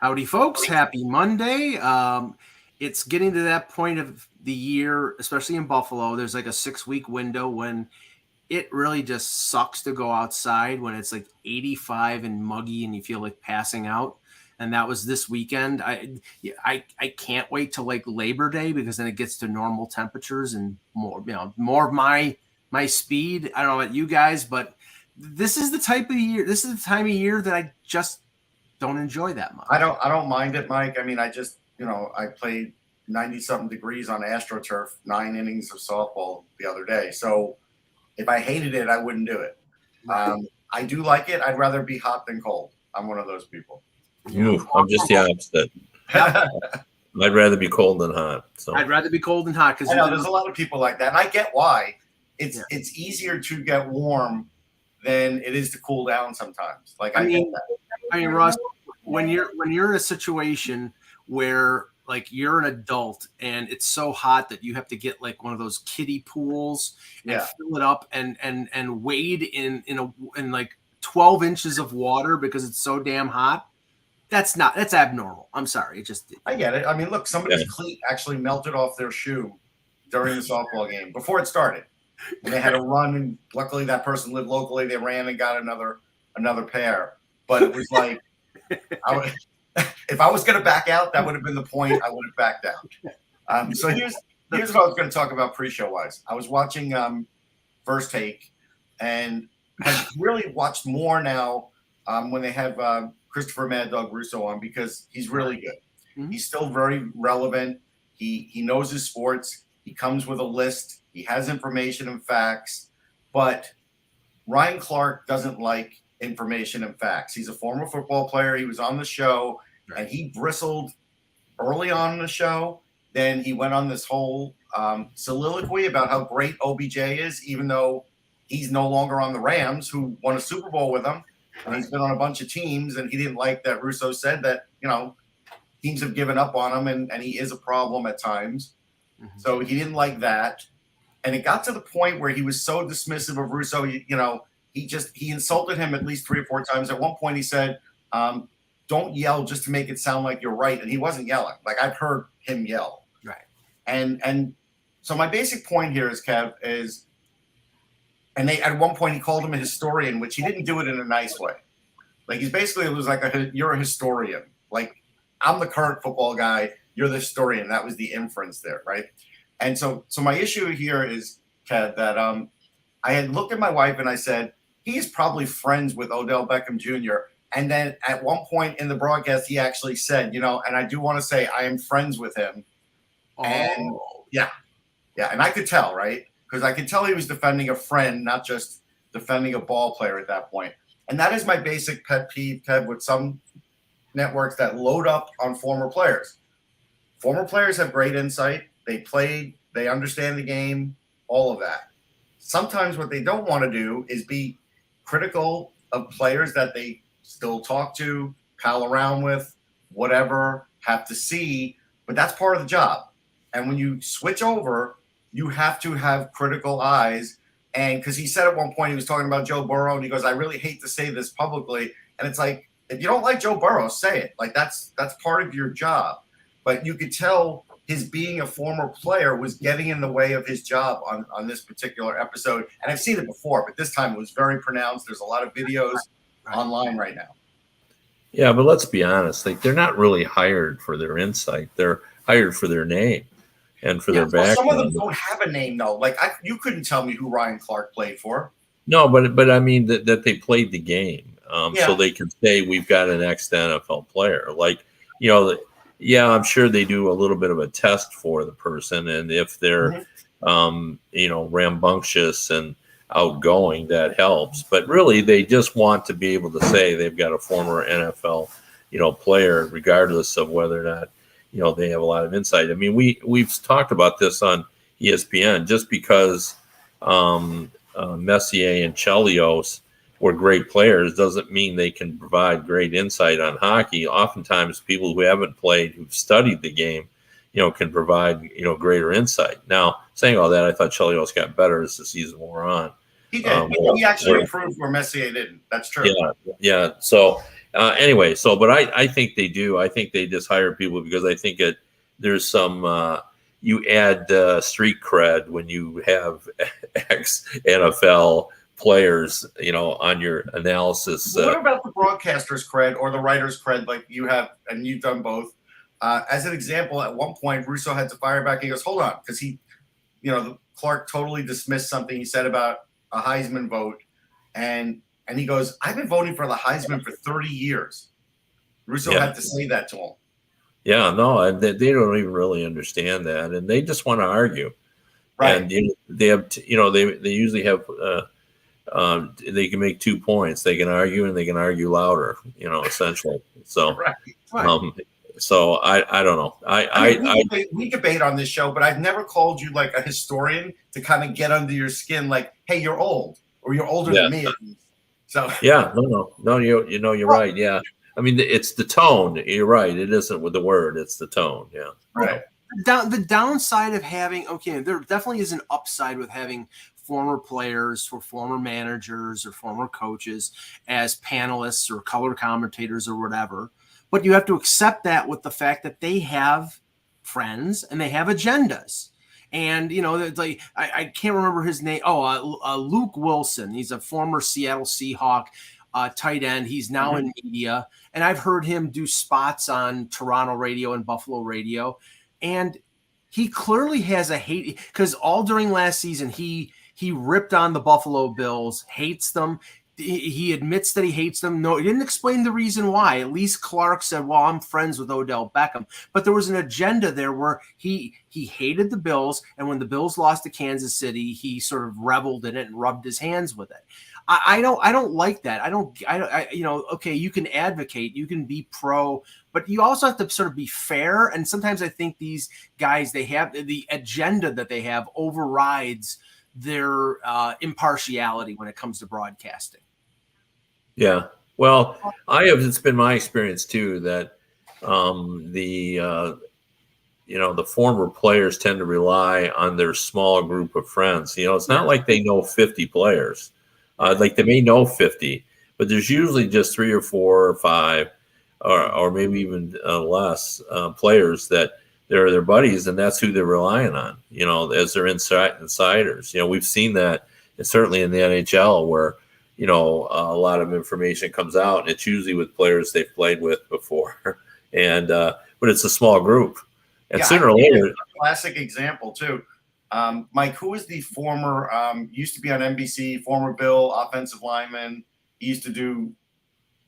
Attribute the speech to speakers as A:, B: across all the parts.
A: Howdy, folks. Happy Monday. It's getting to that point of the year, especially in Buffalo. There's like a 6-week window when it really just sucks to go outside when it's like 85 and muggy and you feel like passing out. And that was this weekend. I can't wait till like Labor Day because then it gets to normal temperatures and more of my speed. I don't know about you guys, but this is the type of year. This is the time of year that I just don't enjoy that much.
B: I don't mind it, Mike. I mean, I just, I played 90-something degrees on AstroTurf, 9 innings of softball the other day. So if I hated it, I wouldn't do it. I do like it. I'd rather be hot than cold. I'm one of those people.
C: Ooh, I'm just the opposite. I'd rather be cold than hot. So
A: I'd rather be cold than hot because
B: there's a lot of people like that, and I get why. It's easier to get warm than it is to cool down sometimes. Like I get that.
A: I mean, Russ, when you're in a situation where like you're an adult and it's so hot that you have to get like one of those kiddie pools and fill it up and wade in like 12 inches of water because it's so damn hot. That's abnormal. I'm sorry.
B: I get it. I mean, look, somebody's cleat actually melted off their shoe during the softball game before it started. And they had to run, and luckily that person lived locally. They ran and got another pair. But it was like, if I was going to back out, that would have been the point. I would have backed out. So here's what I was going to talk about pre-show wise. I was watching First Take, and I've really watched more now when they have Christopher Mad Dog Russo on because he's really good. Mm-hmm. He's still very relevant. He knows his sports. He comes with a list. He has information and facts. But Ryan Clark doesn't like information and facts. He's a former football player. He was on the show, and he bristled early on in the show. Then he went on this whole soliloquy about how great OBJ is, even though he's no longer on the Rams, who won a Super Bowl with him. And he's been on a bunch of teams, and he didn't like that Russo said that, teams have given up on him, and he is a problem at times. Mm-hmm. So he didn't like that. And it got to the point where he was so dismissive of Russo, he insulted him at least 3 or 4 times. At one point he said, don't yell just to make it sound like you're right. And he wasn't yelling. Like I've heard him yell.
A: Right.
B: And so my basic point here is, Kev, and at one point he called him a historian, which he didn't do it in a nice way. Like it was like you're a historian. Like I'm the current football guy. You're the historian. That was the inference there. Right. And so my issue here is, Kev, that I had looked at my wife and I said, he's probably friends with Odell Beckham Jr. And then at one point in the broadcast, he actually said, and I do want to say I am friends with him. Oh. And yeah. And I could tell, right? Because I could tell he was defending a friend, not just defending a ball player at that point. And that is my basic pet peeve, Kev, with some networks that load up on former players. Former players have great insight. They played, they understand the game, all of that. Sometimes what they don't want to do is be critical of players that they still talk to, pal around with, whatever, have to see, but that's part of the job. And when you switch over, you have to have critical eyes. And because he said at one point, he was talking about Joe Burrow, and he goes, I really hate to say this publicly. And it's like, if you don't like Joe Burrow, say it. Like that's part of your job. But you could tell his being a former player was getting in the way of his job on this particular episode. And I've seen it before, but this time it was very pronounced. There's a lot of videos online right now.
C: Yeah, but let's be honest. Like they're not really hired for their insight. They're hired for their name and for their background.
B: Some of them don't have a name, though. Like you couldn't tell me who Ryan Clark played for.
C: No, but I mean that they played the game. So they can say we've got an ex-NFL player. Like, I'm sure they do a little bit of a test for the person. And if they're, rambunctious and outgoing, that helps. But really, they just want to be able to say they've got a former NFL, player, regardless of whether or not, they have a lot of insight. I mean, we've talked about this on ESPN just because Messier and Chelios were great players doesn't mean they can provide great insight on hockey. Oftentimes people who haven't played, who've studied the game, can provide, greater insight. Now, saying all that, I thought Chelios got better as the season wore on.
B: He did. He actually improved where Messier didn't. That's true.
C: Yeah. So, Anyway, but I think they do. I think they just hire people because I think there's some you add street cred when you have ex NFL players, on your analysis.
B: What about the broadcaster's cred or the writer's cred, like you have, and you've done both? As an example, at one point, Russo had to fire back. He goes, "Hold on," because Clark totally dismissed something he said about a Heisman vote, and he goes, "I've been voting for the Heisman for 30 years." Russo had to say that to him.
C: Yeah, no, they don't even really understand that, and they just want to argue.
B: Right.
C: And they have, they usually have, they can make 2 points. They can argue and they can argue louder, essentially. So,
B: right.
C: So I don't know.
B: We debate on this show, but I've never called you like a historian to kind of get under your skin. Like, hey, you're old, or you're older than me. So
C: yeah, no, you're right. Yeah, I mean, it's the tone. You're right. It isn't with the word. It's the tone. Yeah.
B: Right.
A: The downside of having, there definitely is an upside with having former players or former managers or former coaches as panelists or color commentators or whatever. But you have to accept that with the fact that they have friends and they have agendas. And, it's like, I can't remember his name. Luke Wilson. He's a former Seattle Seahawk tight end. He's now in media. And I've heard him do spots on Toronto radio and Buffalo radio. And he clearly has a hate, because all during last season, he ripped on the Buffalo Bills, hates them. He admits that he hates them. No, he didn't explain the reason why. At least Clark said, well, I'm friends with Odell Beckham. But there was an agenda there where he hated the Bills. And when the Bills lost to Kansas City, he sort of reveled in it and rubbed his hands with it. I don't like that. Okay, you can advocate, you can be pro, but you also have to sort of be fair. And sometimes I think these guys, they have the agenda that they have overrides their impartiality when it comes to broadcasting.
C: Yeah. Well, it's been my experience too, that the former players tend to rely on their small group of friends. It's not like they know 50 players. Like they may know 50, but there's usually just 3 or 4 or 5 or maybe even less players that they're their buddies, and that's who they're relying on, as their insiders. We've seen that certainly in the NHL where, a lot of information comes out, and it's usually with players they've played with before. And but it's a small group. And sooner or later,
B: a classic example too. Mike, who is the former, used to be on NBC, former Bill offensive lineman? He used to do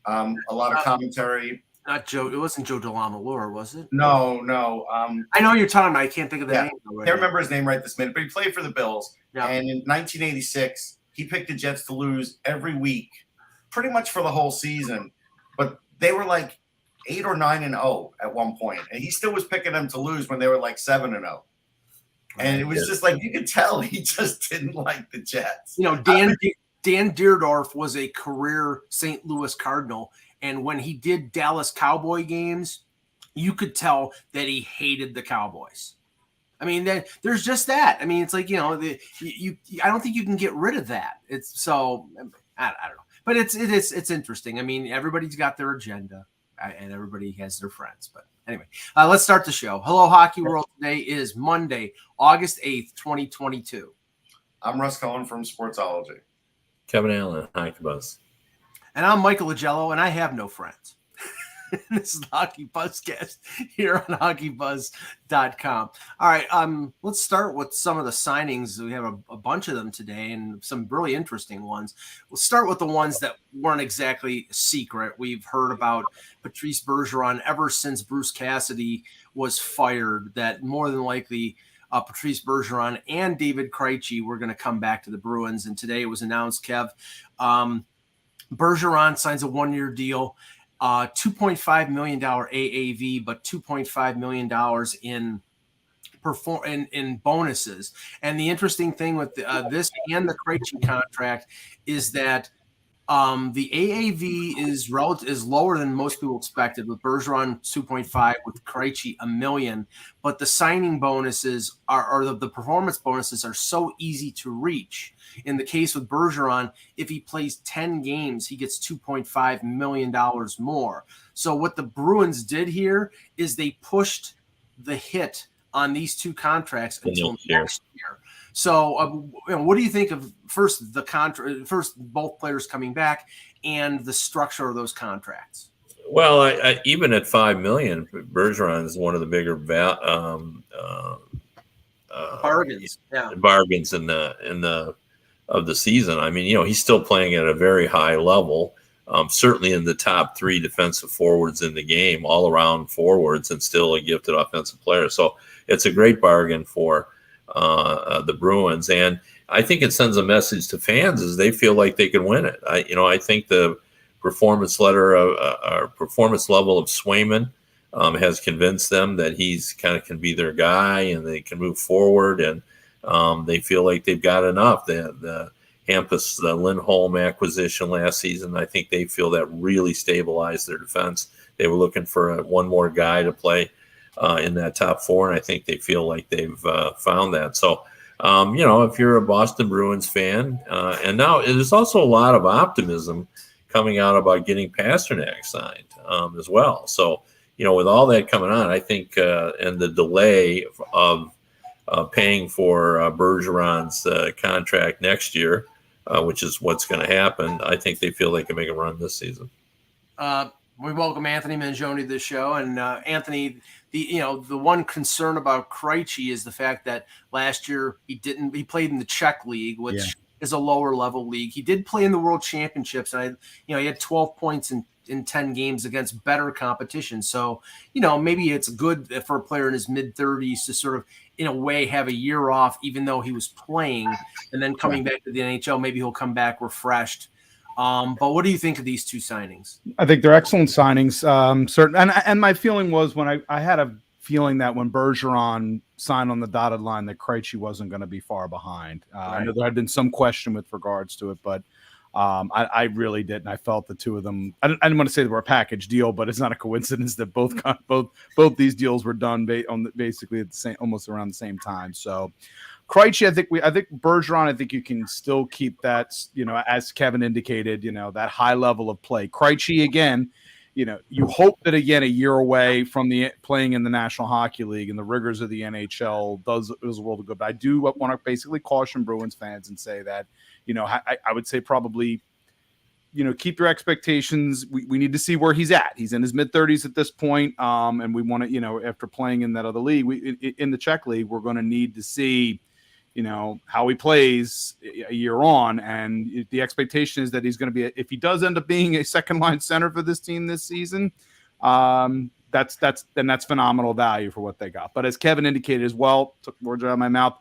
B: a lot of commentary.
A: Not Joe. It wasn't Joe DeLamalure, was it?
B: No.
A: I know you're talking about. I can't think of the name.
B: I can't remember his name right this minute, but he played for the Bills.
A: Yeah.
B: And in 1986, he picked the Jets to lose every week, pretty much for the whole season. But they were like 8 or 9-0 at one point, and he still was picking them to lose when they were like 7-0. And it was just like, you could tell he just didn't like the Jets.
A: Dan Deerdorf was a career St. Louis Cardinal. And when he did Dallas Cowboy games, you could tell that he hated the Cowboys. I mean, there's just that. I mean, it's like, I don't think you can get rid of that. It's so, I don't know. But it's interesting. I mean, everybody's got their agenda and everybody has their friends. But anyway, let's start the show. Hello, Hockey World. Today is Monday, August 8th, 2022.
B: I'm Russ Cohen from Sportsology.
C: Kevin Allen, HockeyBuzz.
A: And I'm Michael Agello, and I have no friends. This is the HockeyBuzzcast here on HockeyBuzz.com. All right, let's start with some of the signings. We have a bunch of them today and some really interesting ones. We'll start with the ones that weren't exactly secret. We've heard about Patrice Bergeron ever since Bruce Cassidy was fired, that more than likely Patrice Bergeron and David Krejci were going to come back to the Bruins. And today it was announced, Kev, Bergeron signs a 1-year deal, $2.5 million AAV, but $2.5 million in bonuses. And the interesting thing with this and the Krejci contract is that The AAV is lower than most people expected, with Bergeron 2.5, with Krejci $1 million. But the signing bonuses the performance bonuses are so easy to reach. In the case with Bergeron, if he plays 10 games, he gets $2.5 million more. So what the Bruins did here is they pushed the hit on these two contracts until next year. So, what do you think of first both players coming back and the structure of those contracts?
C: Well, I even at $5 million, Bergeron is one of the bigger
A: Bargains. Yeah,
C: bargains in the of the season. I mean, he's still playing at a very high level. Certainly in the top 3 defensive forwards in the game, all around forwards, and still a gifted offensive player. So it's a great bargain for the Bruins, and I think it sends a message to fans as they feel like they can win it. I think the performance level of Swayman has convinced them that he's kind of can be their guy, and they can move forward, and they feel like they've got enough. The Hampus, the Lindholm acquisition last season, I think they feel that really stabilized their defense. They were looking for one more guy to play in that top 4, and I think they feel like they've found that. So, if you're a Boston Bruins fan, and now there's also a lot of optimism coming out about getting Pastrnak signed as well. So, with all that coming on, I think, and the delay of paying for Bergeron's contract next year, which is what's going to happen, I think they feel they can make a run this season.
A: We welcome Anthony Mangione to the show, and Anthony, the one concern about Krejci is the fact that last year he played in the Czech League, which is a lower level league. He did play in the World Championships, and he had 12 points in 10 games against better competition. So, maybe it's good for a player in his mid-30s to sort of, in a way, have a year off, even though he was playing, and then coming back to the NHL, maybe he'll come back refreshed. But what do you think of these two signings?
D: I think they're excellent signings. Certain, and my feeling was when I had a feeling that when Bergeron signed on the dotted line, that Krejci wasn't going to be far behind.
A: Right.
D: I know there had been some question with regards to it, but I really didn't. I felt the two of them. I didn't want to say they were a package deal, but it's not a coincidence that both these deals were done basically at the same, almost around the same time. So. Krejci, I think Bergeron, I think you can still keep that, as Kevin indicated, that high level of play. Krejci, again, you hope that, again, a year away from the playing in the National Hockey League and the rigors of the NHL does a world of good. But I do want to basically caution Bruins fans and say that, I would say probably, keep your expectations. We need to see where he's at. He's in his mid-30s at this point, and we want to, after playing in that other league, in the Czech League, we're going to need to see, how he plays a year on. And the expectation is that he's going to be, if he does end up being a second line center for this team this season, that's phenomenal value for what they got. But as Kevin indicated as well, took words out of my mouth,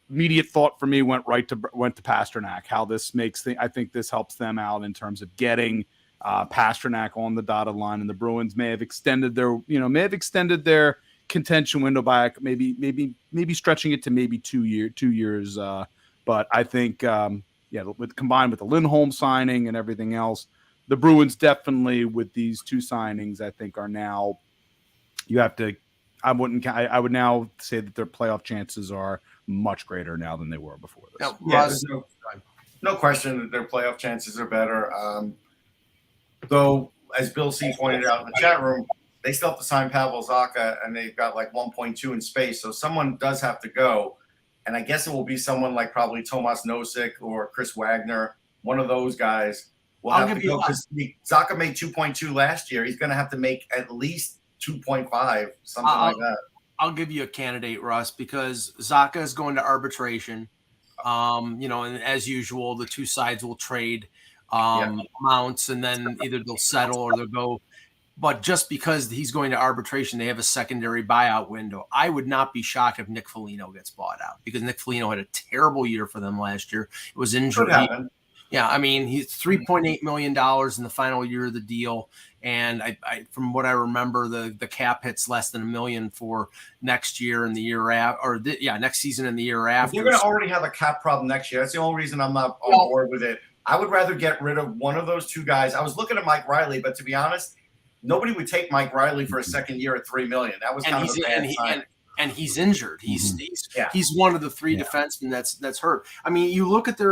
D: immediate thought for me went to Pastrnak, how this I think this helps them out in terms of getting Pastrnak on the dotted line, and the Bruins may have extended their contention window by maybe stretching it to maybe 2 years. But I think, combined with the Lindholm signing and everything else, the Bruins definitely with these two signings, I think are now, I would now say that their playoff chances are much greater now than they were before this.
B: There's no question that their playoff chances are better. Though, as Bill C pointed out in the chat room, they still have to sign Pavel Zacha, and they've got like 1.2 in space. So someone does have to go. And I guess it will be someone like probably Tomas Nosek or Chris Wagner. One of those guys will have to go, because Zacha made 2.2 last year. He's going to have to make at least 2.5, something like that.
A: I'll give you a candidate, Russ, because Zacha is going to arbitration. And as usual, the two sides will trade amounts, and then either they'll settle or they'll go. But just because he's going to arbitration, they have a secondary buyout window. I would not be shocked if Nick Foligno gets bought out, because Nick Foligno had a terrible year for them last year. It was injured. Yeah, I mean, he's $3.8 million in the final year of the deal. And I from what I remember, the cap hits less than $1 million for next year and the year after, next season and the year after.
B: You're going to already have a cap problem next year. That's the only reason I'm not on board with it. I would rather get rid of one of those two guys. I was looking at Mike Riley, but to be honest, nobody would take Mike Riley for a second year at $3 million. That was kind of a bad sign.
A: And he's injured. He's one of the three defensemen that's hurt. I mean, you look at they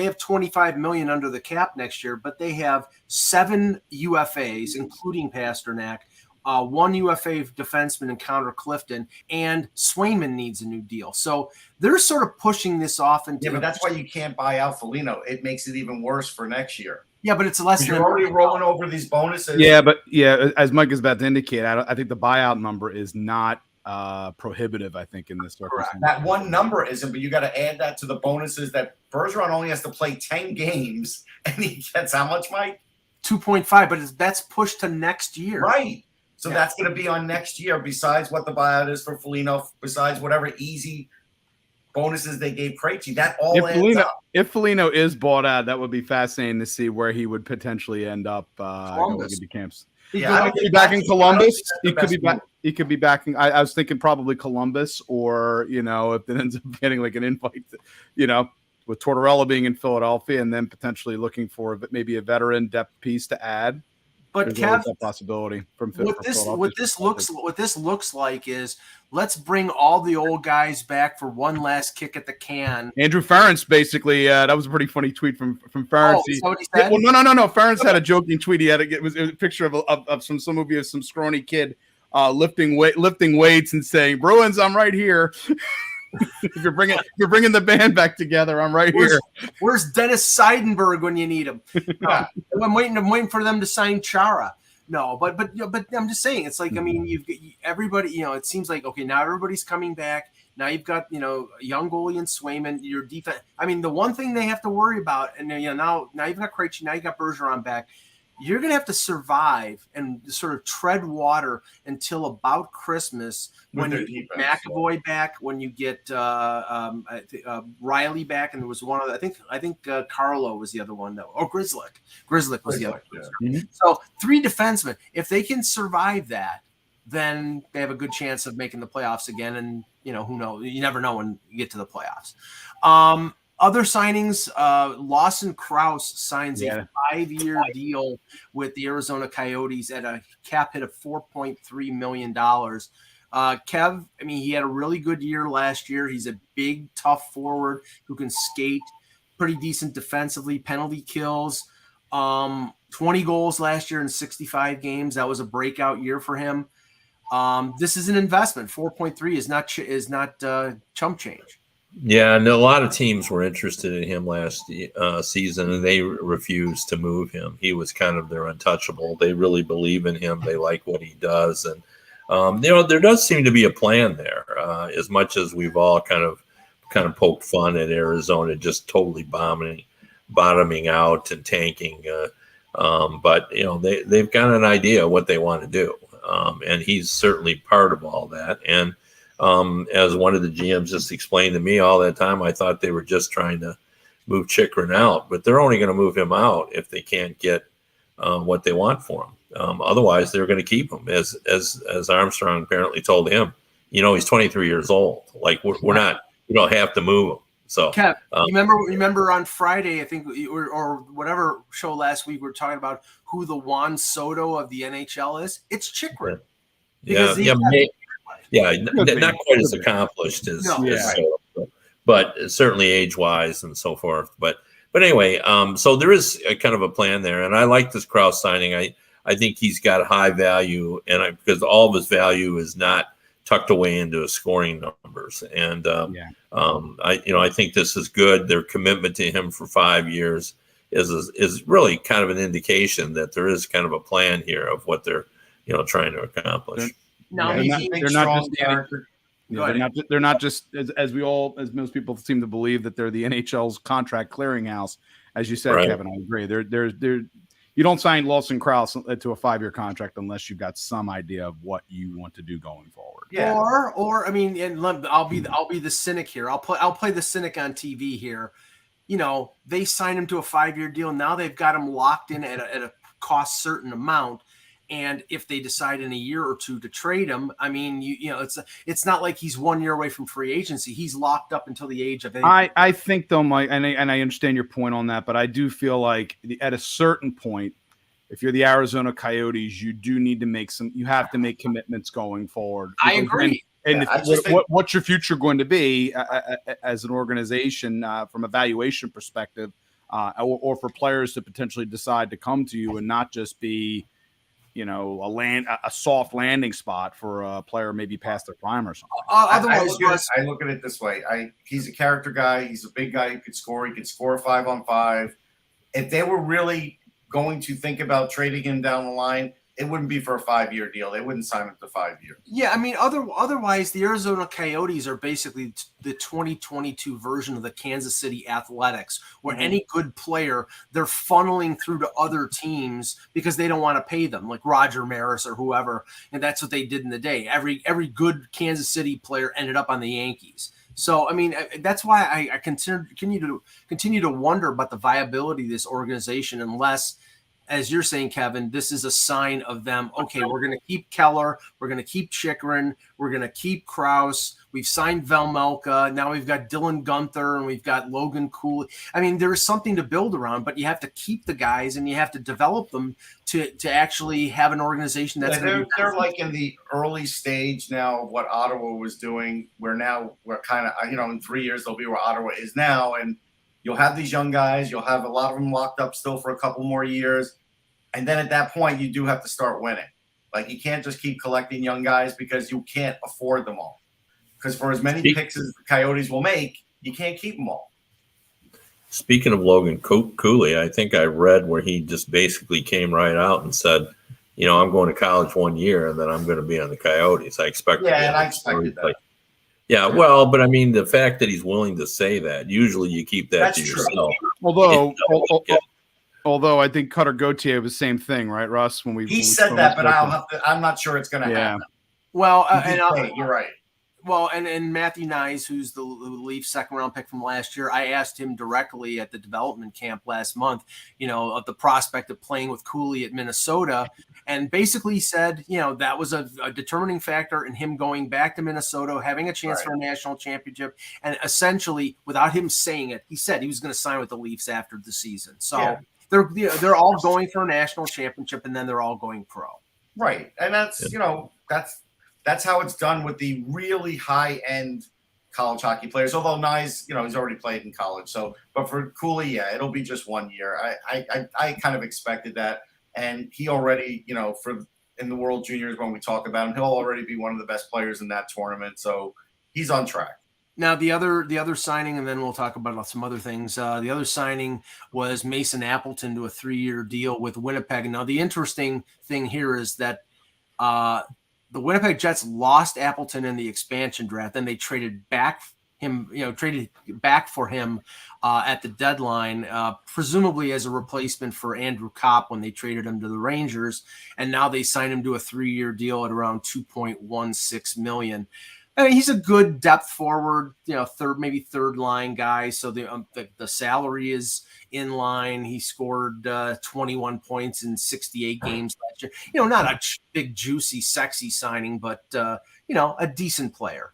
A: have $25 million under the cap next year, but they have 7 UFAs, including Pasternak, 1 UFA defenseman in Connor Clifton, and Swayman needs a new deal. So they're sort of pushing this off into.
B: Yeah, but that's why you can't buy out Foligno. It makes it even worse for next year.
A: Yeah, but it's less than
B: you're already rolling over these bonuses.
D: Yeah, but as Mike is about to indicate, I think the buyout number is not prohibitive. I think in this circumstance,
B: that one number isn't, but you got to add that to the bonuses that Bergeron only has to play 10 games, and he gets how much, Mike?
A: 2.5, but that's pushed to next year,
B: right? So that's going to be on next year. Besides what the buyout is for Foligno, besides whatever easy bonuses they gave Krejci, that all adds up.
D: If Foligno is bought out, that would be fascinating to see where he would potentially end up going into camps.
B: Yeah,
D: he could be back in Columbus. He could be back. He could be back. I was thinking probably Columbus, or if it ends up getting like an invite, with Tortorella being in Philadelphia, and then potentially looking for maybe a veteran depth piece to add.
A: But
D: Kev, that possibility
A: what this looks like is let's bring all the old guys back for one last kick at the can.
D: Andrew Ference basically that was a pretty funny tweet from Ference.
A: Oh, is that what he said?
D: Well, no. Ference had a joking tweet. He had it was a picture of some movie of some scrawny kid lifting weights and saying, "Bruins, I'm right here." If you're bringing the band back together, I'm right here.
A: Where's Dennis Seidenberg when you need him? I'm waiting for them to sign Chara. No, but I'm just saying, it's like, I mean, you've everybody, it seems like, okay, now everybody's coming back. Now you've got, a young goalie in Swayman, your defense. I mean, the one thing they have to worry about, and now you've got Krejci, now you got Bergeron back. You're going to have to survive and sort of tread water until about Christmas when you get McAvoy back, when you get Riley back, and there was one other. I think Carlo was the other one though. Oh, Grizzlick was the other.
B: Yeah.
A: So 3 defensemen. If they can survive that, then they have a good chance of making the playoffs again. And who knows? You never know when you get to the playoffs. Other signings, Lawson Krause signs a 5-year deal with the Arizona Coyotes at a cap hit of $4.3 million. Kev, I mean, he had a really good year last year. He's a big, tough forward who can skate, pretty decent defensively, penalty kills, 20 goals last year in 65 games. That was a breakout year for him. This is an investment. 4.3 is not chump change.
C: Yeah, and a lot of teams were interested in him last season, and they refused to move him. He was kind of their untouchable. They really believe in him. They like what he does, and there does seem to be a plan there. As much as we've all kind of poked fun at Arizona just totally bottoming out and tanking, but they've got an idea what they want to do, and he's certainly part of all that. And as one of the GMs just explained to me all that time, I thought they were just trying to move Chychrun out, but they're only going to move him out if they can't get what they want for him. Otherwise, they're going to keep him. As Armstrong apparently told him, he's 23 years old. Like we're not, you don't have to move him. So,
A: Kev, remember on Friday, I think, or whatever show last week, we were talking about who the Juan Soto of the NHL is. It's Chychrun.
C: Not quite as accomplished as Soto, but certainly age-wise and so forth. But anyway, so there is a kind of a plan there, and I like this Krause signing. I think he's got high value, and because all of his value is not tucked away into his scoring numbers, and I think this is good. Their commitment to him for 5 years is really kind of an indication that there is kind of a plan here of what they're trying to accomplish.
D: They're not just as most people seem to believe that they're the NHL's contract clearinghouse. As you said, right. Kevin, I agree. They're you don't sign Lawson Krause to a 5-year contract unless you've got some idea of what you want to do going forward.
A: Yeah. Or I mean, and I'll be the cynic here. I'll play the cynic on TV here. They signed him to a 5-year deal. Now they've got him locked in at a cost certain amount. And if they decide in a year or two to trade him, I mean, it's not like he's 1 year away from free agency. He's locked up until the age of 8.
D: I think though, Mike, and I understand your point on that, but I do feel like at a certain point, if you're the Arizona Coyotes, you do need to you have to make commitments going forward.
A: I agree.
D: And what's your future going to be as an organization from a valuation perspective, or for players to potentially decide to come to you and not just be, a soft landing spot for a player maybe past their prime or something.
B: I look at it this way. He's a character guy. He's a big guy who could score. He could score 5-on-5. If they were really going to think about trading him down the line, it wouldn't be for a 5-year deal. They wouldn't sign him to 5 years.
A: Yeah, I mean, otherwise, the Arizona Coyotes are basically the 2022 version of the Kansas City Athletics, where any good player, they're funneling through to other teams because they don't want to pay them, like Roger Maris or whoever, and that's what they did in the day. Every good Kansas City player ended up on the Yankees. So, I mean, that's why I continue to wonder about the viability of this organization unless, as you're saying, Kevin, this is a sign of them. Okay, we're going to keep Keller. We're going to keep Chychrun. We're going to keep Krause. We've signed Velmelka. Now we've got Dylan Guenther and we've got Logan Cooley. I mean, there is something to build around, but you have to keep the guys and you have to develop them to actually have an organization that's
B: they're like in the early stage now of what Ottawa was doing, where now we're kind of, in 3 years they'll be where Ottawa is now. And you'll have these young guys. You'll have a lot of them locked up still for a couple more years. And then at that point, you do have to start winning. Like, you can't just keep collecting young guys because you can't afford them all. Because for as many picks as the Coyotes will make, you can't keep them all.
C: Speaking of Logan Cooley, I think I read where he just basically came right out and said, I'm going to college 1 year and then I'm going to be on the Coyotes. I expected that.
B: Yeah, and I expected that.
C: Yeah, well, but I mean, the fact that he's willing to say that, usually you keep that to yourself.
D: Although I think Cutter Gauthier was the same thing, right, Russ?
B: He said that, but I'm not sure it's going to happen.
A: Well,
B: you're right.
A: Well, and Matthew Nyes, who's the Leafs second-round pick from last year, I asked him directly at the development camp last month, of the prospect of playing with Cooley at Minnesota, and basically said, that was a determining factor in him going back to Minnesota, having a chance for a national championship, and essentially, without him saying it, he said he was going to sign with the Leafs after the season. So they're all going for a national championship, and then they're all going pro.
B: Right, and that's how it's done with the really high-end college hockey players. Although Nyes, he's already played in college. So, but for Cooley, it'll be just 1 year. I kind of expected that, and he already, in the World Juniors when we talk about him, he'll already be one of the best players in that tournament. So he's on track.
A: Now, the other signing, and then we'll talk about some other things. The other signing was Mason Appleton to a 3-year deal with Winnipeg. Now, the interesting thing here is that the Winnipeg Jets lost Appleton in the expansion draft. Then they traded back for him at the deadline, presumably as a replacement for Andrew Kopp when they traded him to the Rangers. And now they signed him to a 3-year deal at around $2.16 million. I mean, he's a good depth forward, third line guy. So the salary is in line. He scored 21 points in 68 games last year. Not a big, juicy, sexy signing, but a decent player.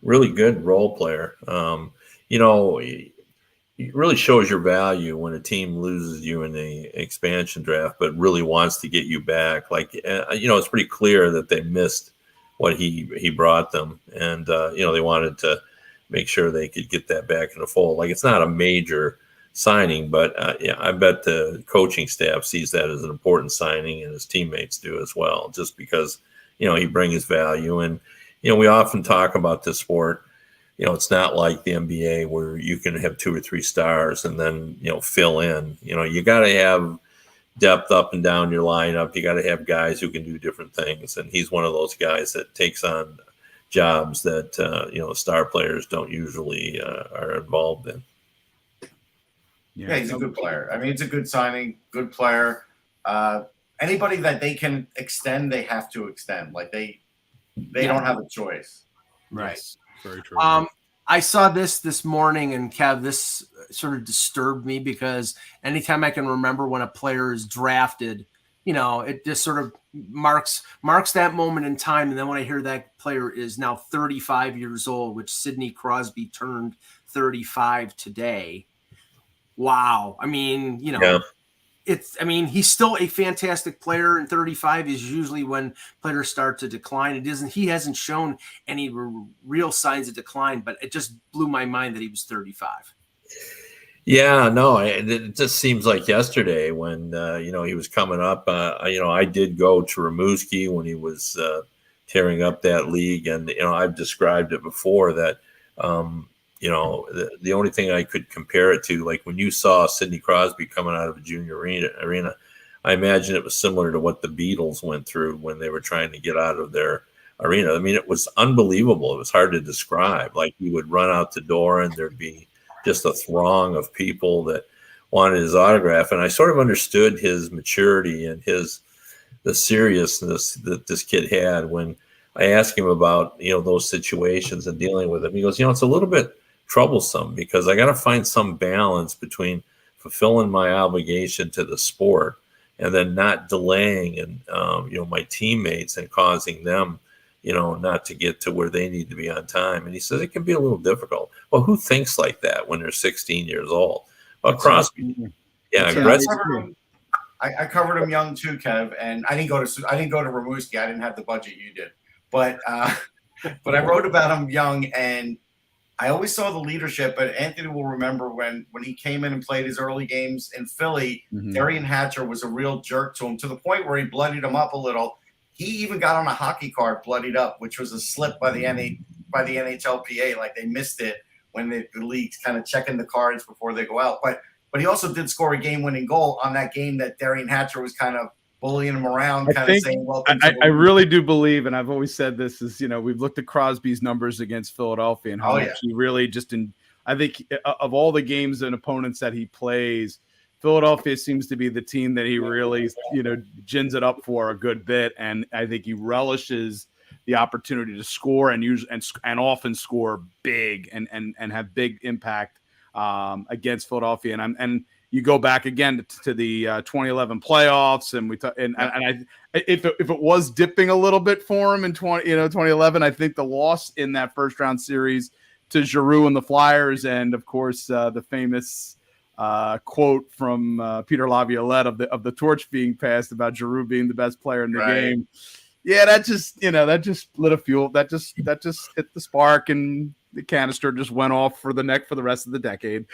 C: Really good role player. It really shows your value when a team loses you in the expansion draft, but really wants to get you back. Like, it's pretty clear that they missed what he brought them, and they wanted to make sure they could get that back in the fold. Like, it's not a major signing, but I bet the coaching staff sees that as an important signing, and his teammates do as well, just because he brings value. And we often talk about this sport. It's not like the NBA where you can have 2 or 3 stars and then fill in. You got to have depth up and down your lineup. You got to have guys who can do different things, and he's one of those guys that takes on jobs that star players don't usually are involved in.
B: Yeah, he's a good player. I mean, it's a good signing, good player. Anybody that they can extend, they have to extend. Like they don't have a choice.
A: Right.
D: Yes, very true.
A: I saw this morning, and Kev, this sort of disturbed me because anytime I can remember when a player is drafted, it just sort of marks that moment in time. And then when I hear that player is now 35 years old, which Sidney Crosby turned 35 today. Wow. I mean,
C: Yeah.
A: He's still a fantastic player, and 35 is usually when players start to decline. He hasn't shown any real signs of decline, but it just blew my mind that he was 35.
C: Yeah, no, it just seems like yesterday when, he was coming up. I did go to Rimouski when he was tearing up that league. And, I've described it before that, the only thing I could compare it to, like when you saw Sidney Crosby coming out of a junior arena, I imagine it was similar to what the Beatles went through when they were trying to get out of their arena. I mean, it was unbelievable. It was hard to describe. Like he would run out the door and there'd be just a throng of people that wanted his autograph. And I sort of understood his maturity and the seriousness that this kid had when I asked him about, those situations and dealing with them. He goes, it's a little bit troublesome because I got to find some balance between fulfilling my obligation to the sport and then not delaying and, my teammates and causing them, not to get to where they need to be on time. And he says it can be a little difficult. Well, who thinks like that when they're 16 years old? Well, Crosby. Yeah.
B: I covered him young too, Kev, and I didn't go to Rimouski. I didn't have the budget you did, but I wrote about him young, and I always saw the leadership. But Anthony will remember when he came in and played his early games in Philly, Darian Hatcher was a real jerk to him, to the point where he bloodied him up a little. He even got on a hockey card bloodied up, which was a slip by the NHLPA. Like they missed it when the league's kind of checking the cards before they go out. But he also did score a game-winning goal on that game that Darian Hatcher was kind of bullying him around, saying, "Welcome."
D: I really do believe, and I've always said this, is we've looked at Crosby's numbers against Philadelphia and how much he really I think of all the games and opponents that he plays, Philadelphia seems to be the team that he really, gins it up for a good bit, and I think he relishes the opportunity to score and often score big and have big impact against Philadelphia. And you go back again to the 2011 playoffs, and if it was dipping a little bit for him in 2011, I think the loss in that first round series to Giroux and the Flyers, and of course the famous quote from Peter Laviolette of the torch being passed about Giroux being the best player in the game. Yeah, that just lit a fuel. That just hit the spark, and the canister just went off for the rest of the decade.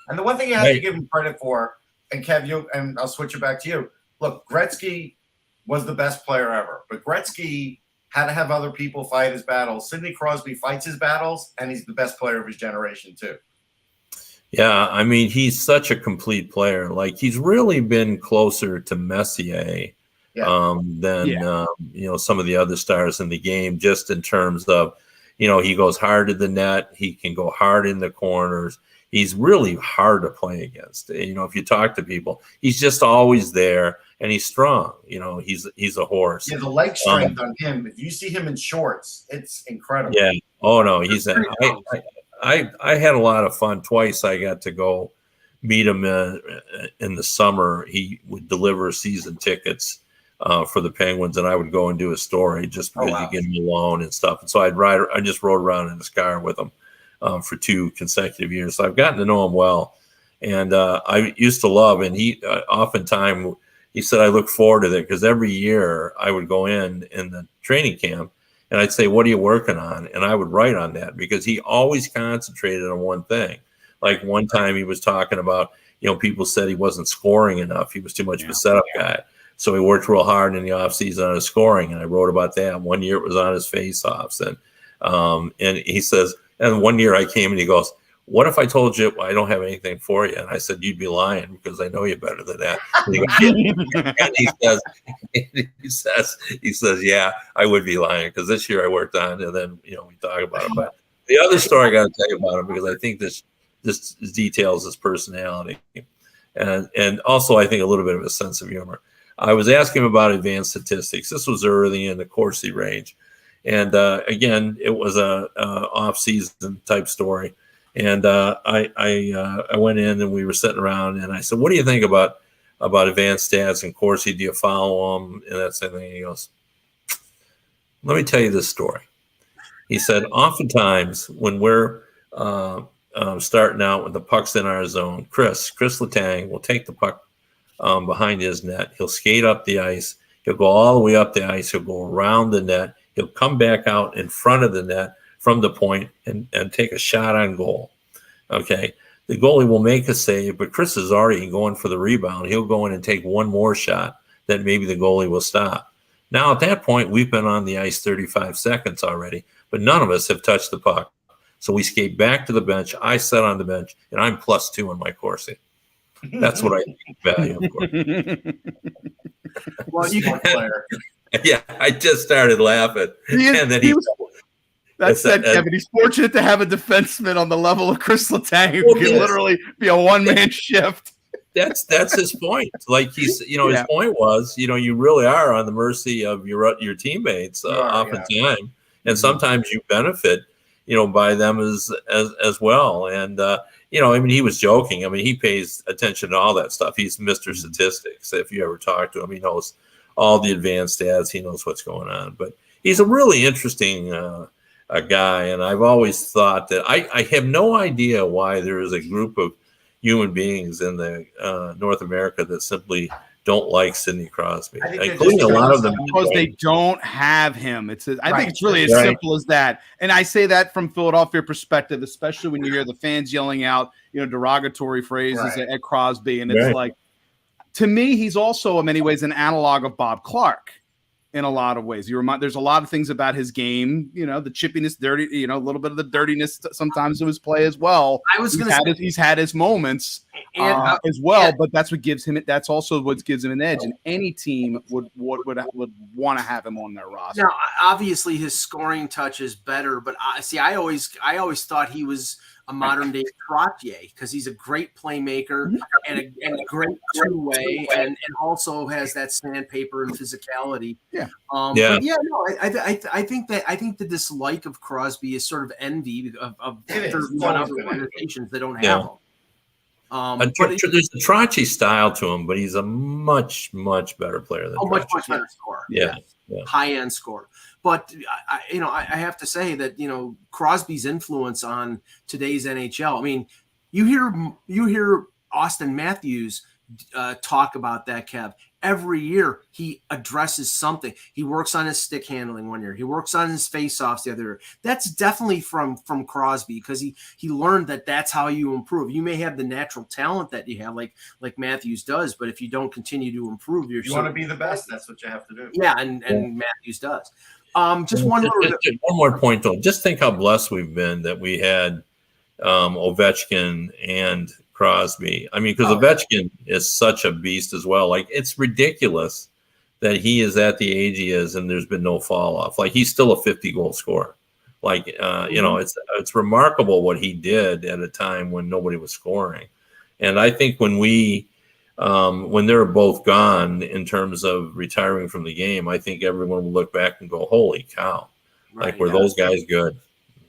B: And the one thing you have to give him credit for, and Kev, and I'll switch it back to you. Look, Gretzky was the best player ever, but Gretzky had to have other people fight his battles. Sidney Crosby fights his battles, and he's the best player of his generation too.
C: Yeah, I mean, he's such a complete player. Like, he's really been closer to Messier than some of the other stars in the game, just in terms of, he goes hard to the net. He can go hard in the corners. He's really hard to play against. If you talk to people, he's just always there, and he's strong. He's a horse.
B: Yeah, the leg strength on him. If you see him in shorts, it's incredible.
C: Yeah. Oh no, I had a lot of fun. Twice I got to go meet him in the summer. He would deliver season tickets for the Penguins, and I would go and do a story just because you get him alone and stuff. And so I just rode around in his car with him for 2 consecutive years. So I've gotten to know him well. And I used to love, and he oftentimes, he said, I look forward to it because every year I would go in the training camp and I'd say, what are you working on? And I would write on that because he always concentrated on one thing. Like one time he was talking about, people said he wasn't scoring enough. He was too much of a setup guy. So he worked real hard in the offseason on his scoring. And I wrote about that. One year it was on his face-offs. And he says, and one year I came and he goes, what if I told you I don't have anything for you? And I said, you'd be lying because I know you better than that. And he says, yeah, I would be lying because this year I worked on, and then, we talk about it. But the other story I got to tell you about him, because I think this details his personality. And also I think a little bit of a sense of humor. I was asking him about advanced statistics. This was early in the Corsi range. And again, it was a off-season type story. And I went in and we were sitting around, and I said, what do you think about about advanced stats and Corsi, do you follow him? And that sort of thing. He goes, let me tell you this story. He said, oftentimes when we're starting out with the puck's in our zone, Chris Letang will take the puck behind his net. He'll skate up the ice. He'll go all the way up the ice. He'll go around the net. He'll come back out in front of the net from the point and take a shot on goal. Okay. The goalie will make a save, but Chris is already going for the rebound. He'll go in and take one more shot that maybe the goalie will stop. Now, at that point, we've been on the ice 35 seconds already, but none of us have touched the puck. So we skate back to the bench. I sit on the bench, and I'm +2 on my Corsi. That's what I value, of course.
B: Well, you can player.
C: Yeah, I just started laughing. And then
D: That's that, Kevin. He's fortunate to have a defenseman on the level of Chris Letang who can literally be a one-man shift.
C: That's his point. Like his point was, you really are on the mercy of your teammates oftentimes, and sometimes you benefit, by them as well. And he was joking. I mean, he pays attention to all that stuff. He's Mr. Statistics. If you ever talk to him, he knows all the advanced stats. He knows what's going on. But he's a really interesting guy. And I've always thought that I have no idea why there is a group of human beings in the North America that simply don't like Sidney Crosby, including a lot of them
D: because they don't have him. I think it's really as simple as that. And I say that from Philadelphia perspective, especially when you hear the fans yelling out, derogatory phrases at Crosby. And it's like, to me, he's also in many ways an analog of Bob Clark. In a lot of ways, there's a lot of things about his game, the chippiness, dirty, a little bit of the dirtiness sometimes to his play as well. He's had his moments as well, but that's what gives him it. That's also what gives him an edge, and any team would want to have him on their roster.
A: Now, obviously, his scoring touch is better, but I always thought he was a modern day Trottier because he's a great playmaker and a great two-way and also has that sandpaper and physicality. I think the dislike of Crosby is sort of envy of other organizations that don't have him.
C: There's a Trottier style to him, but he's a much better player than
A: much better scorer.
C: Yeah.
A: High-end scorer. But I have to say that Crosby's influence on today's NHL. I mean, you hear Austin Matthews talk about that, Kev. Every year he addresses something. He works on his stick handling one year. He works on his face-offs the other year. That's definitely from Crosby because he learned that that's how you improve. You may have the natural talent that you have, like Matthews does, but if you don't continue to improve, you
B: want to be the best. That's what you have to do.
A: Yeah, and Matthews does. Just one
C: more point though. Just think how blessed we've been that we had Ovechkin and Crosby. I mean, because Ovechkin is such a beast as well. Like, it's ridiculous that he is at the age he is and there's been no fall off. Like, he's still a 50-goal scorer. Like, it's remarkable what he did at a time when nobody was scoring. And I think when they're both gone in terms of retiring from the game, I think everyone will look back and go, holy cow. Like, were those guys good?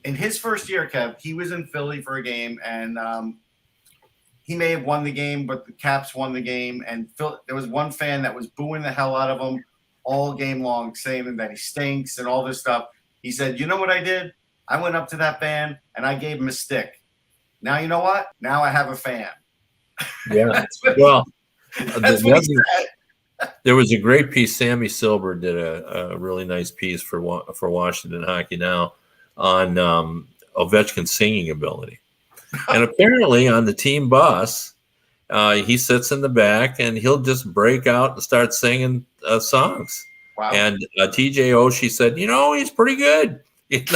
B: In his first year, Kev, he was in Philly for a game, and he may have won the game, but the Caps won the game. And there was one fan that was booing the hell out of him all game long, saying that he stinks and all this stuff. He said, you know what I did? I went up to that fan, and I gave him a stick. Now you know what? Now I have a fan.
C: Yeah. There was a great piece. Sammy Silver did a really nice piece for Washington Hockey Now on Ovechkin's singing ability. And apparently on the team bus, he sits in the back and he'll just break out and start singing songs.
B: Wow.
C: And TJ Oshie said, he's pretty good. And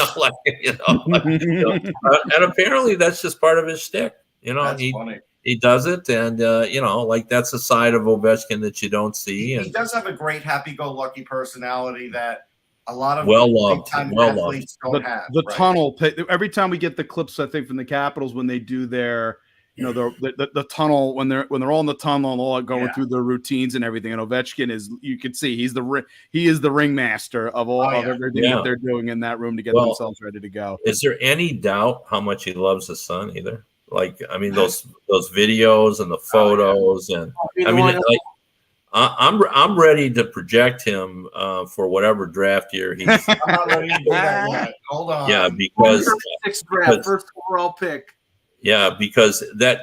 C: apparently that's just part of his shtick.
B: That's funny.
C: He does it, and that's a side of Ovechkin that you don't see.
B: He does have a great happy-go-lucky personality that a lot of
C: well-loved
B: athletes don't have.
D: The tunnel. Every time we get the clips, I think from the Capitals when they do their, the tunnel when they're all in the tunnel and all going through their routines and everything. And Ovechkin is, you can see he is the ringmaster of everything that they're doing in that room to get themselves ready to go.
C: Is there any doubt how much he loves his son either? Like, I mean, those videos and the photos, and I mean, like, I'm ready to project him for whatever draft year he's.
B: I'm not ready to do that yet. Hold on.
C: Yeah, because
A: sixth draft, first overall pick.
C: Yeah, because that,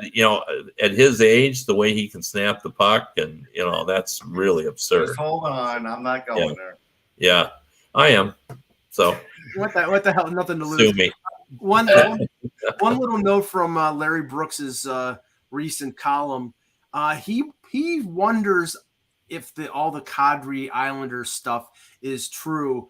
C: at his age, the way he can snap the puck, and that's really absurd.
B: Just hold on, I'm not going there.
C: Yeah, I am. So
A: what the hell? Nothing to lose.
C: Sue me.
A: One little note from Larry Brooks's recent column. He wonders if all the Kadri Islanders stuff is true.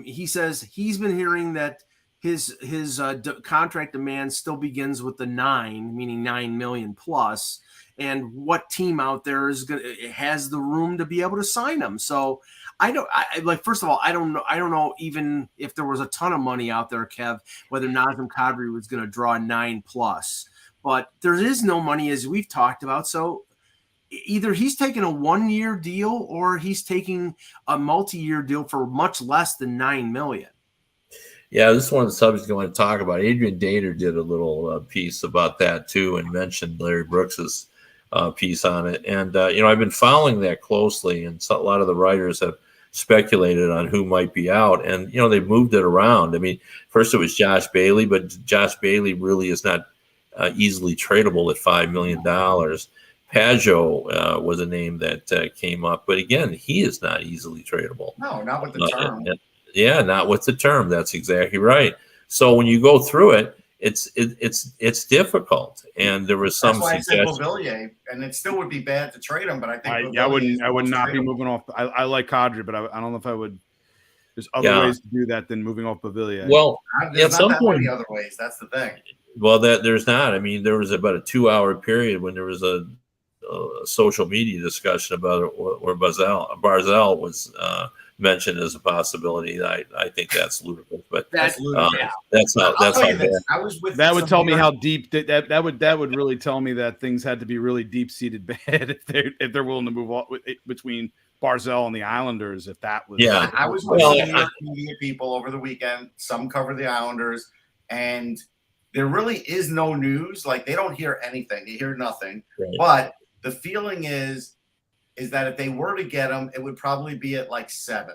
A: He says he's been hearing that his contract demand still begins with the 9, meaning $9 million plus, and what team out there has the room to be able to sign him. So first of all, I don't know even if there was a ton of money out there, Kev, whether Nazem Kadri was going to draw 9 plus, but there is no money, as we've talked about. So either he's taking a 1-year deal or he's taking a multi-year deal for much less than $9 million.
C: Yeah, this is one of the subjects I want to talk about. Adrian Dater did a little piece about that too, and mentioned Larry Brooks's piece on it. And I've been following that closely, and a lot of the writers have speculated on who might be out, and they've moved it around. I mean, first it was Josh Bailey, but Josh Bailey really is not easily tradable at $5 million. Pajot was a name that came up, but again, he is not easily tradable.
B: No, not with the term.
C: Yeah, not with the term. That's exactly right. So when you go through it, it's difficult. And there was some.
B: That's why I said Beauvillier, and it still would be bad to trade him. But I think
D: I would not be moving off. I like Kadri, but I don't know if I would. There's other ways to do that than moving off Beauvillier.
C: Well,
B: there's not that many other ways. That's the thing.
C: Well, there's not. I mean, there was about a 2-hour period when there was a social media discussion about it where Barzal was mentioned as a possibility. I think that's ludicrous, but that's not. That's how bad.
D: That would tell me how deep that would really tell me that things had to be really deep seated bad if they're willing to move on between Barzal and the Islanders. If that was
B: I was with New York media people over the weekend. Some cover the Islanders, and there really is no news. Like, they don't hear anything. They hear nothing. Right. But the feeling is that if they were to get him, it would probably be at like 7.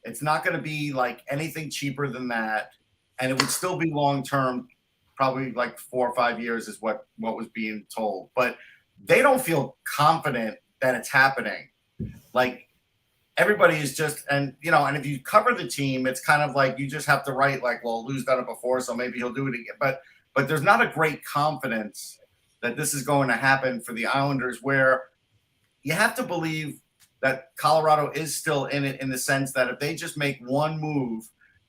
B: It's not going to be like anything cheaper than that. And it would still be long-term, probably like 4 or 5 years is what was being told. But they don't feel confident that it's happening. Like, everybody is just, and if you cover the team, it's kind of like you just have to write like, well, Lou's done it before, so maybe he'll do it again. But there's not a great confidence that this is going to happen for the Islanders, where you have to believe that Colorado is still in it, in the sense that if they just make one move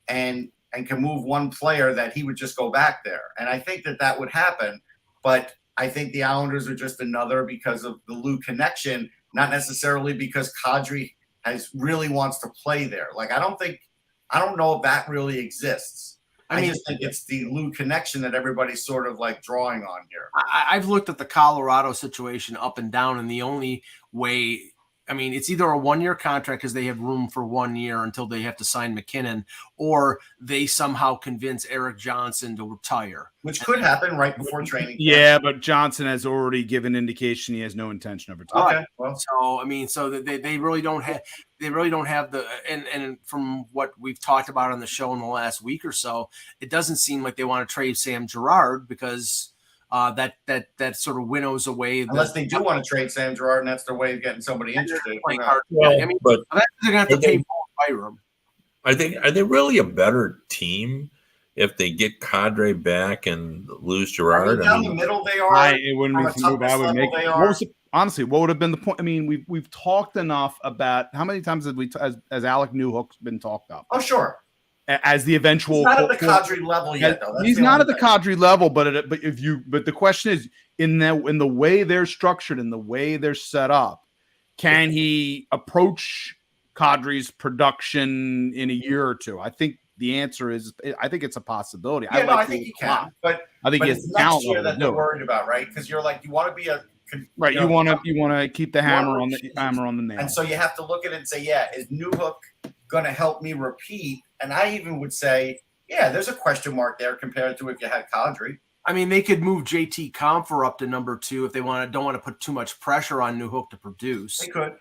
B: and can move one player, that he would just go back there. And I think that would happen. But I think the Islanders are just another because of the Lou connection, not necessarily because Kadri really wants to play there. Like, I don't know if that really exists. I just think it's the Lou connection that everybody's sort of like drawing on here.
A: I've looked at the Colorado situation up and down, and the only way, it's either a 1-year contract because they have room for 1 year until they have to sign McKinnon, or they somehow convince Eric Johnson to retire.
B: Which could happen right before training.
D: Yeah, but Johnson has already given indication he has no intention of retiring.
B: Okay. Well,
A: so they really don't have the, and from what we've talked about on the show in the last week or so, it doesn't seem like they want to trade Sam Girard, because that sort of winnows away.
B: Unless they do want to trade Sam Girard, and that's their way of getting somebody interested.
A: But they're going to have to pay Paul Byram.
C: Are they really a better team if they get Kadri back and lose Girard?
B: Down the middle, they are.
D: It wouldn't be the move I would make. Honestly, what would have been the point? We've talked enough about how many times has Alec Newhook's been talked up?
B: Oh, sure.
D: As the eventual,
B: he's not at the Kadri level yet, though.
D: He's not at the Kadri level, but the question is, in the way they're structured, in the way they're set up, can he approach Kadri's production in a year or two? I think the answer is, I think it's a possibility.
B: Yeah, I think he can, but
D: I think
B: it's next year that they're worried about, right? Because you're like, you want to be a
D: right. You want to keep the hammer on the nail,
B: and so you have to look at it and say, yeah, is Newhook going to help me repeat? And I even would say, yeah, there's a question mark there compared to if you had Kadri.
A: I mean, they could move JT Compher up to number 2 if they don't want to put too much pressure on Newhook to produce.
B: They could.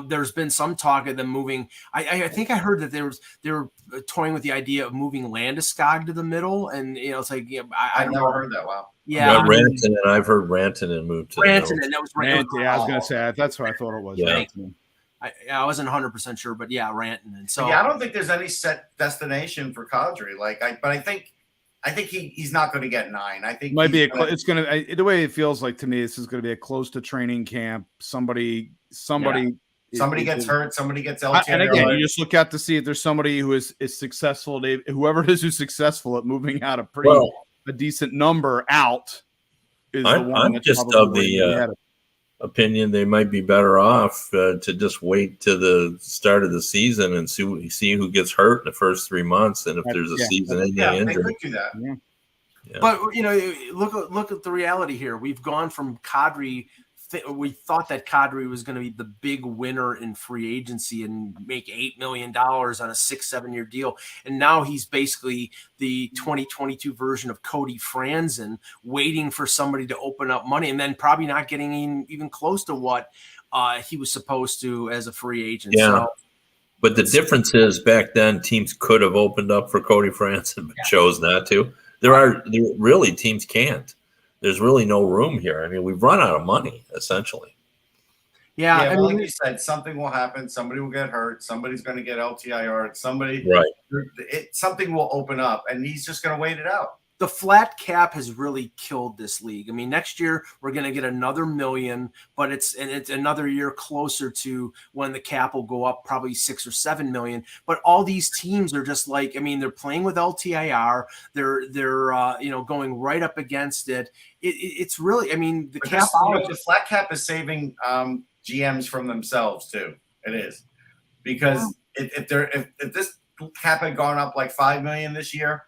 A: There's been some talk of them moving. I think I heard that they were toying with the idea of moving Landeskog to the middle, and it's like I
B: never heard that. Wow.
A: Yeah,
C: Rantanen. I've heard Rantanen moved to
A: Rantanen.
C: the middle.
A: That was Rantanen.
D: Yeah, I was gonna say that's what I thought it was.
C: Yeah.
A: I wasn't 100% sure, but yeah, Rantanen. So
B: I don't think there's any set destination for Kadri. But I think he's not going to get 9. I think
D: might be it's going to the way it feels like to me. This is going to be a close to training camp. Somebody
B: gets hurt. Somebody gets LTIR.
D: And again, you just look out to see if there's somebody who is successful. Whoever it is who's successful at moving out a decent number out.
C: I'm just of the opinion they might be better off to just wait to the start of the season and see who gets hurt in the first 3 months, and if there's a season-ending injury.
B: They could do that.
A: Yeah. But look at the reality here. We've gone from Kadri. We thought that Kadri was going to be the big winner in free agency and make $8 million on a 6-7 year deal. And now he's basically the 2022 version of Cody Franzen, waiting for somebody to open up money and then probably not getting even close to what he was supposed to as a free agent.
C: Yeah.
A: So,
C: but the difference is back then teams could have opened up for Cody Franzen but chose not to. There really teams can't. There's really no room here. I mean, we've run out of money, essentially.
A: Yeah, I mean,
B: like you said, something will happen. Somebody will get hurt. Somebody's going to get LTIR. Something will open up, and he's just going to wait it out.
A: The flat cap has really killed this league. I mean, next year we're going to get another $1 million, but it's another year closer to when the cap will go up, probably $6 or $7 million. But all these teams are just like, I mean, they're playing with LTIR. They're going right up against it. It's really, I mean, the
B: flat cap is saving GMs from themselves too. It is, because if this cap had gone up like $5 million this year,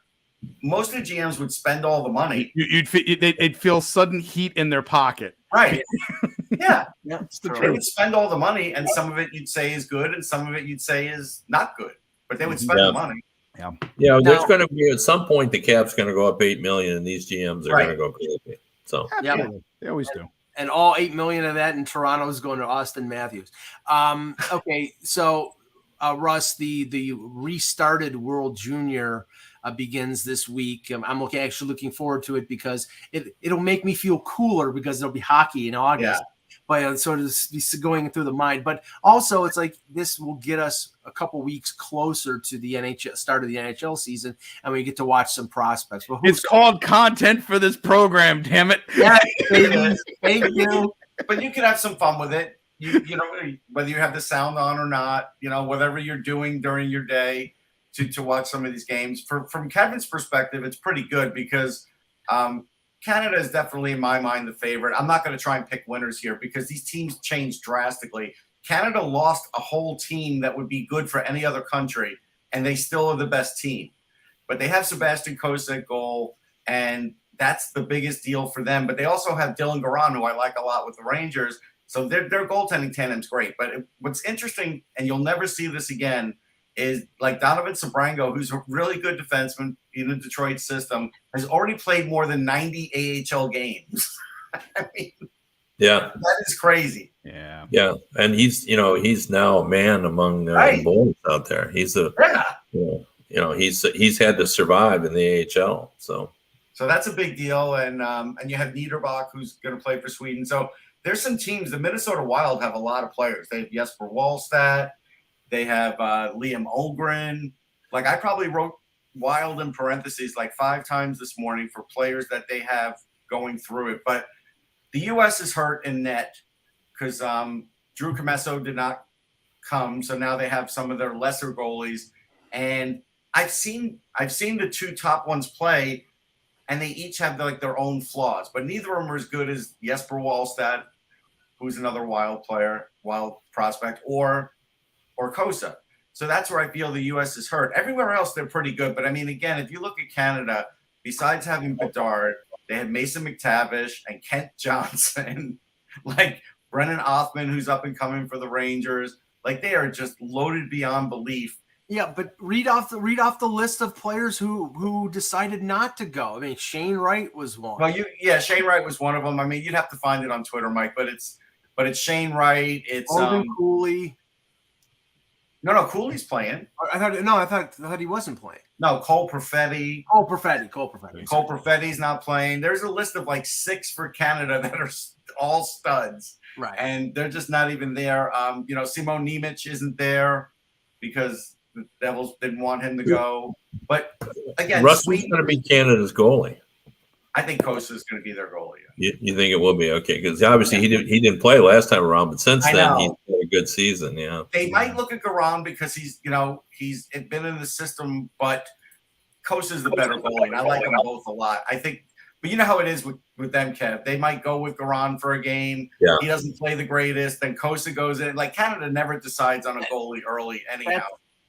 B: most of the GMs would spend all the money.
D: They'd feel sudden heat in their pocket.
B: Right. Yeah.
D: That's the
B: They
D: truth.
B: would spend all the money, and some of it you'd say is good, and some of it you'd say is not good. But they would spend the money.
C: Yeah, there's going to be at some point the cap's going to go up $8 million, and these GMs are going to go crazy. So
D: they always do.
A: And all $8 million of that in Toronto is going to Austin Matthews. Okay, so Russ, the restarted World Junior begins this week. I'm actually looking forward to it because it'll make me feel cooler because there'll be hockey in August. Yeah. But sort of going through the mind, but also it's like this will get us a couple weeks closer to the start of the NHL season, and we get to watch some prospects. Well,
D: it's called content for this program, damn it!
A: Yeah, thank you.
B: But you can have some fun with it. You know, whether you have the sound on or not, whatever you're doing during your day to watch some of these games. From Kevin's perspective, it's pretty good because Canada is definitely, in my mind, the favorite. I'm not going to try and pick winners here because these teams changed drastically. Canada lost a whole team that would be good for any other country, and they still are the best team. But they have Sebastian Cossa at goal, and that's the biggest deal for them. But they also have Dylan Garand, who I like a lot with the Rangers. So their goaltending tandem's great. But what's interesting, and you'll never see this again, is like Donovan Sabrango, who's a really good defenseman in the Detroit system, has already played more than 90 AHL games. I mean, that is crazy.
C: Yeah, and he's now a man among boys out there. He's he's had to survive in the AHL. So
B: that's a big deal, and you have Niederbach, who's going to play for Sweden. So there's some teams. The Minnesota Wild have a lot of players. They have Jesper Wallstedt. They have Liam Olgren. Like, I probably wrote Wild in parentheses like 5 times this morning for players that they have going through it. But the U.S. is hurt in net because Drew Commesso did not come. So now they have some of their lesser goalies. And I've seen the 2 top ones play, and they each have their own flaws. But neither of them are as good as Jesper Wallstedt, who's another Wild player, Wild prospect, or Cossa. So that's where I feel the U.S. is hurt. Everywhere else, they're pretty good. But, I mean, again, if you look at Canada, besides having Bedard, they have Mason McTavish and Kent Johnson, like Brennan Othman, who's up and coming for the Rangers. Like, they are just loaded beyond belief.
A: Yeah, but read off the list of players who decided not to go. I mean, Shane Wright was one.
B: Well, Shane Wright was one of them. I mean, you'd have to find it on Twitter, Mike, but it's Shane Wright. It's
A: Logan Cooley.
B: No, Cooley's playing.
A: I thought he wasn't playing.
B: No, Cole Perfetti.
A: Cole Perfetti's
B: not playing. There's a list of like 6 for Canada that are all studs.
A: Right.
B: And they're just not even there. Simon Nemec isn't there because the Devils didn't want him to go. But again,
C: Russell's going to be Canada's goalie.
B: I think Costa is going to be their goalie.
C: You think it will be? Okay, because obviously he didn't play last time around, but since then he's had a good season. Yeah,
B: they might look at Garon because he's been in the system, but Costa's the better goalie. And I like them both a lot. I think, but you know how it is with them, Kev. They might go with Garon for a game.
C: Yeah.
B: He doesn't play the greatest. Then Costa goes in. Like Canada never decides on a goalie early anyhow.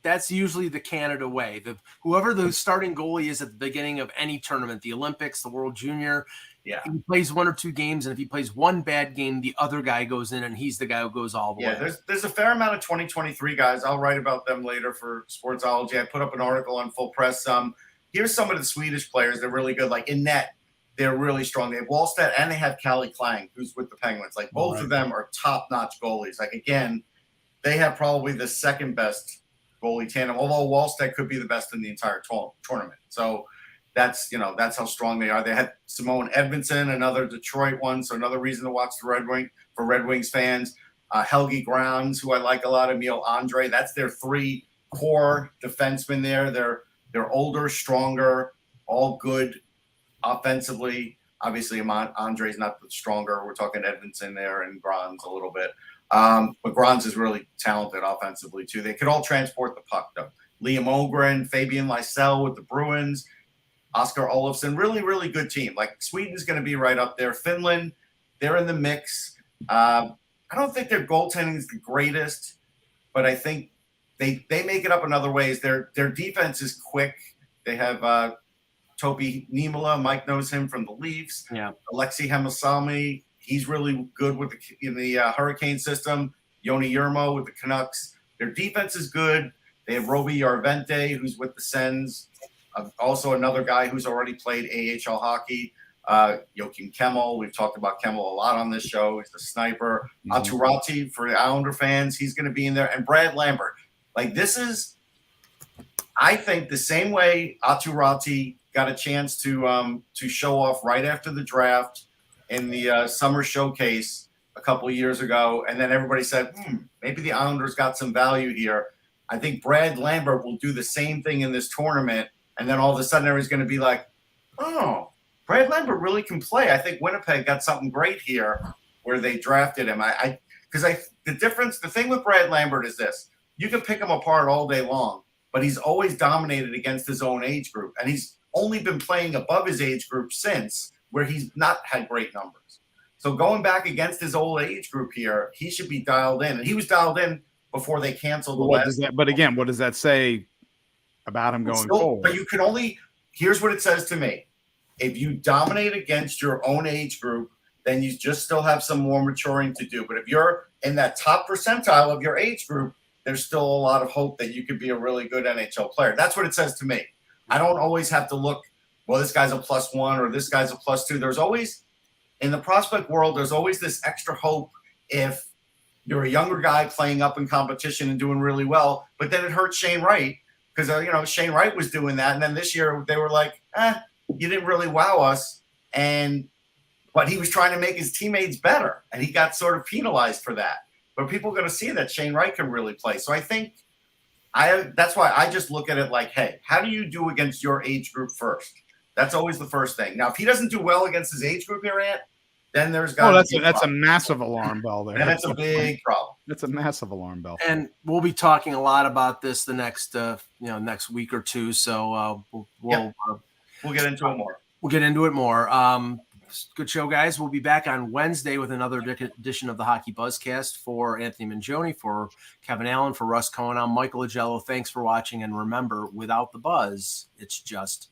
A: That's usually the Canada way. Whoever the starting goalie is at the beginning of any tournament, the Olympics, the World Junior, he plays 1 or 2 games, and if he plays one bad game, the other guy goes in, and he's the guy who goes all the way.
B: Yeah, there's a fair amount of 2023 guys. I'll write about them later for Sportsology. I put up an article on Full Press. Here's some of the Swedish players. They're really good. Like in net, they're really strong. They have Wallstedt and they have Kalle Klang, who's with the Penguins. Like both of them are top-notch goalies. Like again, they have probably the second best goalie tandem, although Wallstedt could be the best in the entire tournament. So that's how strong they are. They had Simone Edvinsson, another Detroit one, so another reason to watch the Red Wings fans. Helgi Grounds, who I like a lot, Emil Andre. That's their 3 core defensemen there. They're older, stronger, all good offensively. Obviously, Andre's not the stronger. We're talking Edvinsson there and Grounds a little bit. But Grounds is really talented offensively, too. They could all transport the puck, though. Liam Ogren, Fabian Lysell with the Bruins, Oscar Olofsson, really, really good team. Like, Sweden's going to be right up there. Finland, they're in the mix. I don't think their goaltending is the greatest, but I think they make it up in other ways. Their defense is quick. They have Topi Niemela. Mike knows him from the Leafs.
A: Yeah.
B: Alexei Hemosalmi. He's really good in the Hurricane system. Yoni Yermo with the Canucks. Their defense is good. They have Roby Yarvente, who's with the Sens. Also another guy who's already played AHL hockey. Joachim Kemmel. We've talked about Kemmel a lot on this show. He's a sniper. Aturati for the Islander fans. He's going to be in there. And Brad Lambert. Like this is, I think, the same way Aturati got a chance to show off right after the draft in the summer showcase a couple of years ago, and then everybody said, maybe the Islanders got some value here. I think Brad Lambert will do the same thing in this tournament, and then all of a sudden everybody's going to be like, oh, Brad Lambert really can play. I think Winnipeg got something great here where they drafted him. The thing with Brad Lambert is this. You can pick him apart all day long, but he's always dominated against his own age group, and he's only been playing above his age group since, where he's not had great numbers. So going back against his old age group here, he should be dialed in. And he was dialed in before they canceled the last.
D: But again, what does that say about him going forward?
B: But you can only – here's what it says to me. If you dominate against your own age group, then you just still have some more maturing to do. But if you're in that top percentile of your age group, there's still a lot of hope that you could be a really good NHL player. That's what it says to me. I don't always have to look, well, this guy's a +1 or this guy's a +2. There's always, in the prospect world, there's always this extra hope if you're a younger guy playing up in competition and doing really well. But then it hurts Shane Wright because, Shane Wright was doing that. And then this year they were like, you didn't really wow us. But he was trying to make his teammates better. And he got sort of penalized for that. But people are going to see that Shane Wright can really play. So I think that's why I just look at it like, hey, how do you do against your age group first? That's always the first thing. Now, if he doesn't do well against his age group here, then there's got
D: that's a massive alarm bell there.
B: And that's a big problem.
D: It's a massive alarm bell.
A: And we'll be talking a lot about this the next next week or two. So we'll
B: get into it more.
A: We'll get into it more. Good show, guys. We'll be back on Wednesday with another edition of the Hockey Buzzcast. For Anthony Mangione, for Kevin Allen, for Russ Cohen, I'm Michael Agello. Thanks for watching. And remember, without the buzz, it's just